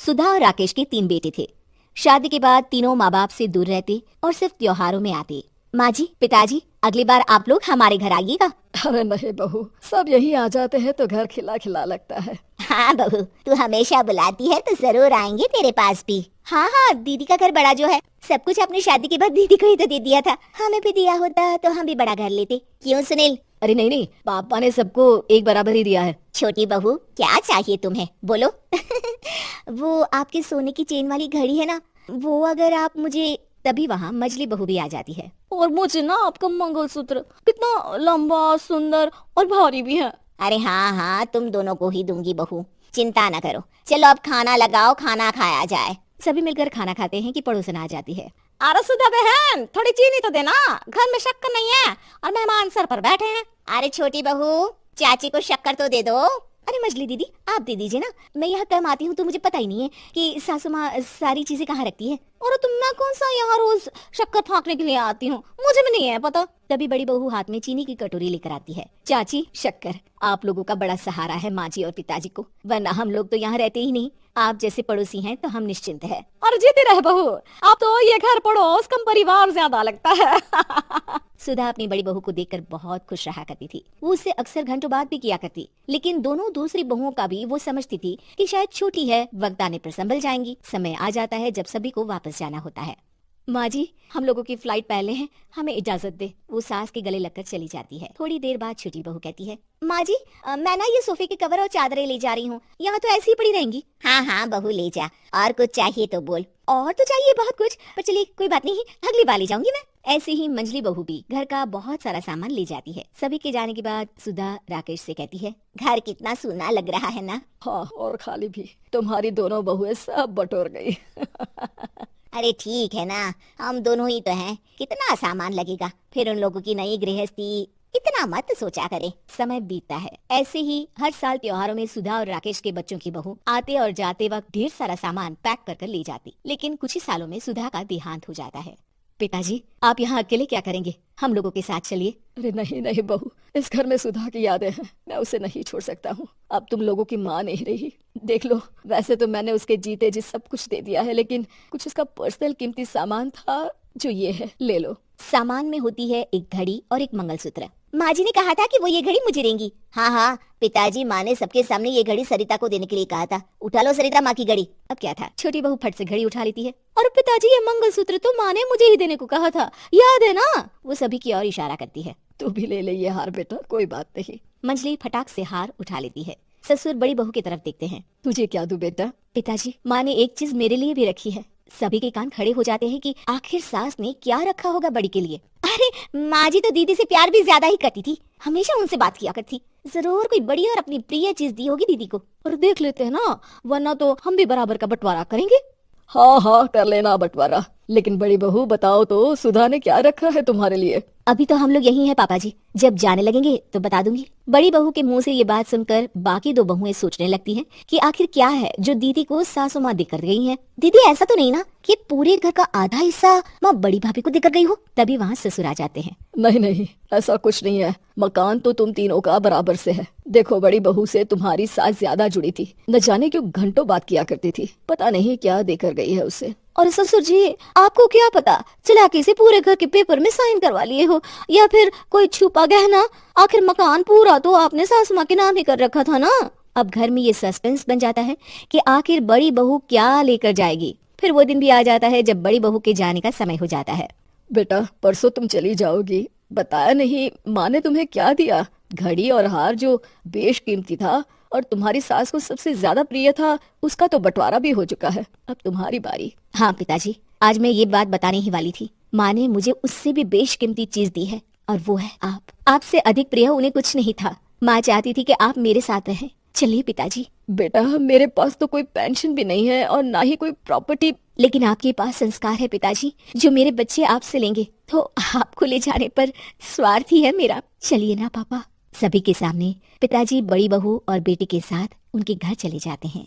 सुधा और राकेश के 3 बेटे थे। शादी के बाद तीनों माँ बाप से दूर रहते और सिर्फ त्योहारों में आते। माँ जी, पिताजी, अगली बार आप लोग हमारे घर आइएगा। अरे नहीं बहू, सब यही आ जाते हैं तो घर खिला खिला लगता है। हाँ बहू, तू हमेशा बुलाती है तो जरूर आएंगे तेरे पास भी। हाँ हाँ, दीदी का घर बड़ा जो है, सब कुछ अपनी शादी के बाद दीदी को ही तो दे दिया था। हमें भी दिया होता तो हम भी बड़ा घर लेते। क्यों सुनील? अरे नहीं नहीं, पापा ने सबको एक बराबर ही दिया है। छोटी बहू, क्या चाहिए तुम्हें, बोलो। वो आपके सोने की चेन वाली घड़ी है ना, वो अगर आप मुझे, तभी वहाँ मजली बहू भी आ जाती है। और मुझे ना आपका मंगलसूत्र कितना लंबा, सुंदर और भारी भी है। अरे हाँ हाँ, तुम दोनों को ही दूंगी बहू, चिंता न करो। चलो अब खाना लगाओ, खाना खाया जाए। सभी मिलकर खाना खाते हैं कि पड़ोसन आ जाती है। अरे सुधा बहन, थोड़ी चीनी तो देना, घर में शक्कर नहीं है और मेहमान सर पर बैठे हैं। अरे छोटी बहू, चाची को शक्कर तो दे दो। अरे मजली दीदी, आप दे दीजिए ना, मैं यहाँ कम आती हूँ तो मुझे पता ही नहीं है कि सासू माँ सारी चीजें कहाँ रखती है। और तुम मैं कौन सा यहाँ रोज शक्कर फाँकने के लिए आती हूँ, मुझे भी नहीं है पता। तभी बड़ी बहू हाथ में चीनी की कटोरी लेकर आती है। चाची, शक्कर आप लोगों का बड़ा सहारा है माँ जी और पिताजी को, वरना हम लोग तो यहाँ रहते ही नहीं। आप जैसे पड़ोसी हैं तो हम निश्चिंत है। और जीते रहे बहू, आप तो ये घर पड़ोस कम परिवार ज्यादा लगता है। सुधा अपनी बड़ी बहू को देखकर बहुत खुश रहा करती थी। वो उससे अक्सर घंटों बात भी किया करती, लेकिन दोनों दूसरी बहुओं का भी वो समझती थी कि शायद छोटी है, वक्त आने पर संभल जाएंगी। समय आ जाता है जब सभी को वापस जाना होता है। माँ जी, हम लोगों की फ्लाइट पहले है, हमें इजाजत दे। वो सास के गले लगकर चली जाती है। थोड़ी देर बाद छोटी बहू कहती है, माँ जी, मैं ना ये सोफे के कवर और चादरें ले जा रही हूँ, यहाँ तो ऐसी ही पड़ी रहेंगी। हाँ हाँ बहू, ले जा, और कुछ चाहिए तो बोल। और तो चाहिए बहुत कुछ, पर चलिए कोई बात नहीं, अगली बार ले जाऊंगी मैं। ऐसे ही मंजली बहू भी घर का बहुत सारा सामान ले जाती है। सभी के जाने के बाद सुधा राकेश से कहती है, घर कितना सूना लग रहा है ना। हाँ, और खाली भी, तुम्हारी दोनों बहुएं सब बटोर गई। अरे ठीक है ना, हम दोनों ही तो हैं, कितना सामान लगेगा, फिर उन लोगों की नई गृहस्थी, इतना मत सोचा करे। समय बीतता है। ऐसे ही हर साल त्योहारों में सुधा और राकेश के बच्चों की बहू आते और जाते वक्त ढेर सारा सामान पैक कर कर ले जाती। लेकिन कुछ ही सालों में सुधा का देहांत हो जाता है। पिताजी, आप यहाँ अकेले क्या करेंगे, हम लोगों के साथ चलिए। अरे नहीं नहीं बहू, इस घर में सुधा की यादें हैं, मैं उसे नहीं छोड़ सकता हूँ। अब तुम लोगों की माँ नहीं रही। देख लो, वैसे तो मैंने उसके जीते जी सब कुछ दे दिया है, लेकिन कुछ उसका पर्सनल कीमती सामान था, जो ये है, ले लो। सामान में होती है एक घड़ी और एक मंगलसूत्र। माँ जी ने कहा था कि वो ये घड़ी मुझे देंगी। हाँ हाँ पिताजी, माँ ने सबके सामने ये घड़ी सरिता को देने के लिए कहा था। उठा लो सरिता माँ की घड़ी। अब क्या था, छोटी बहू फट से घड़ी उठा लेती है। और पिताजी, ये मंगलसूत्र तो माँ ने मुझे ही देने को कहा था, याद है ना। वो सभी की ओर इशारा करती है। तू भी ले ले ये हार बेटा, कोई बात नहीं। मंजली फटाक से हार उठा लेती है। ससुर बड़ी बहू की तरफ देखते हैं। तुझे क्या दूं बेटा? पिताजी, माँ ने एक चीज मेरे लिए भी रखी है। सभी के कान खड़े हो जाते हैं कि आखिर सास ने क्या रखा होगा बड़ी के लिए। अरे माँ जी तो दीदी से प्यार भी ज्यादा ही करती थी, हमेशा उनसे बात किया करती। जरूर कोई बड़ी और अपनी प्रिय चीज दी होगी दीदी को। और देख लेते हैं ना, वरना तो हम भी बराबर का बंटवारा करेंगे। हाँ हाँ, कर लेना बंटवारा। लेकिन बड़ी बहू, बताओ तो सुधा ने क्या रखा है तुम्हारे लिए? अभी तो हम लोग यही हैं पापा जी, जब जाने लगेंगे तो बता दूंगी। बड़ी बहू के मुंह से ये बात सुनकर बाकी दो बहुएं सोचने लगती हैं कि आखिर क्या है जो दीदी को सासू माँ देकर गई हैं। दीदी, ऐसा तो नहीं ना कि पूरे घर का आधा हिस्सा माँ बड़ी भाभी को देकर गई हो? तभी वहाँ ससुर आ जाते हैं। नहीं नहीं, ऐसा कुछ नहीं है। मकान तो तुम तीनों का बराबर से है। देखो, बड़ी बहू से तुम्हारी सास ज्यादा जुड़ी थी, न जाने क्यों घंटों बात किया करती थी। पता नहीं क्या देकर गई है उसे। और ससुर जी, आपको क्या पता, चलाकी से पूरे घर के पेपर में साइन करवा लिए हो, या फिर कोई छुपा गहना। आखिर मकान पूरा तो आपने सासू माँ के नाम ही कर रखा था ना। अब घर में ये सस्पेंस बन जाता है कि आखिर बड़ी बहू क्या लेकर जाएगी। फिर वो दिन भी आ जाता है जब बड़ी बहू के जाने का समय हो जाता है। बेटा, परसों तुम चली जाओगी, बताया नहीं माँ ने तुम्हें क्या दिया? घड़ी और हार जो बेशकीमती था और तुम्हारी सास को सबसे ज्यादा प्रिय था, उसका तो बंटवारा भी हो चुका है। अब तुम्हारी बारी। हाँ पिताजी, आज मैं ये बात बताने ही वाली थी। माँ ने मुझे उससे भी बेशकीमती चीज दी है, और वो है आप। आपसे अधिक प्रिय उन्हें कुछ नहीं था। माँ चाहती थी कि आप मेरे साथ रहें। चलिए पिताजी। बेटा, मेरे पास तो कोई पेंशन भी नहीं है और ना ही कोई प्रॉपर्टी। लेकिन आपके पास संस्कार है पिताजी, जो मेरे बच्चे आपसे लेंगे, तो आपको ले जाने पर स्वार्थ ही है मेरा। चलिए ना पापा। सभी के सामने पिताजी बड़ी बहू और बेटे के साथ उनके घर चले जाते हैं।